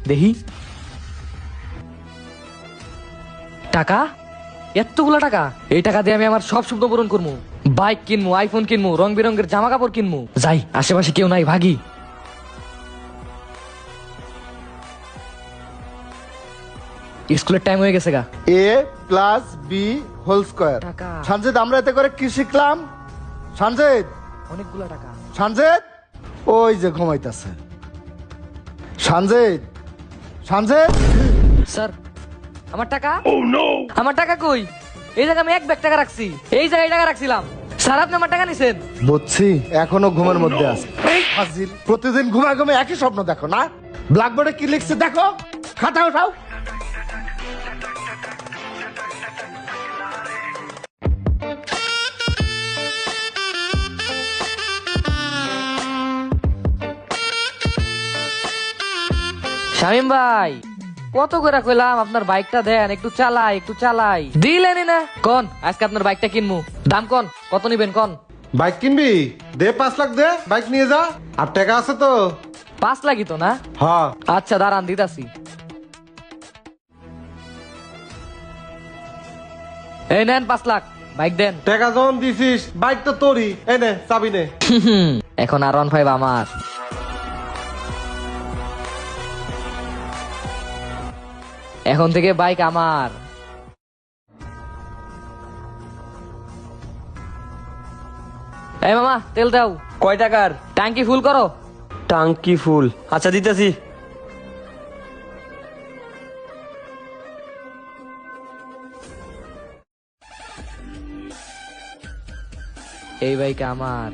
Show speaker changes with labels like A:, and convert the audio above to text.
A: দেখি টাকা, এতগুলা টাকা। এই টাকা দিয়ে আমি আমার সব স্বপ্ন পূরণ করবো। বাইক কিনবো, আইফোন কিনবো, রং বেরঙের জামা কাপড় কিনবো। যাই, আশেপাশে কেউ নাই, ভাগি। স্কুলের টাইম হয়ে গেছে গা।
B: এ প্লাস বি হোল স্কয়ার।
A: টাকা।
B: সঞ্জিত, আমরা এতে করে কি শিখলাম? সঞ্জিত,
A: অনেকগুলা টাকা।
B: সঞ্জিত, ওই যে ঘুমাইতেছে। সঞ্জিত, সঞ্জিত।
A: স্যার, আমার টাকা। আমার টাকা কই? এই জায়গায় আমি এক ব্যাগ টাকা রাখছি, এই জায়গায় টাকা রাখছিলাম। স্যার, আপনি আমার টাকা নিছেন।
B: বুঝছি, এখনো ঘুমের মধ্যে আছে। এই ফাজিল, প্রতিদিন ঘুমায় ঘুমে একই স্বপ্ন দেখো না? ব্ল্যাকবোর্ডে কি লিখছে দেখো, খাতা উঠাও।
A: শামিম ভাই, কত করে কইলাম আপনার বাইকটা দেন, একটু চালাই, একটু চালাই, দিলেনই না। কোন আজকে আপনার বাইকটা কিনবো, দাম কোন, কত নিবেন কোন?
C: বাইক কিনবি? দে 5 লাখ দে, বাইক নিয়ে যা। আর টাকা আছে তো?
A: 5 লাগি তো না?
C: হ্যাঁ।
A: আচ্ছা দাঁড়ান, দিতাছি। এই নেন 5 লাখ, বাইক দেন।
C: টাকা যখন দিছিস, বাইক তো তোরই। এই নে চাবি নে।
A: এখন R15 আমার। এখন থেকে বাইক আমার। এই মামা, তেল দাও।
D: কয় টাকার?
A: ট্যাঙ্কি ফুল করো।
D: টাঙ্কি ফুল, আচ্ছা দিতেছি।
A: এই বাইক আমার।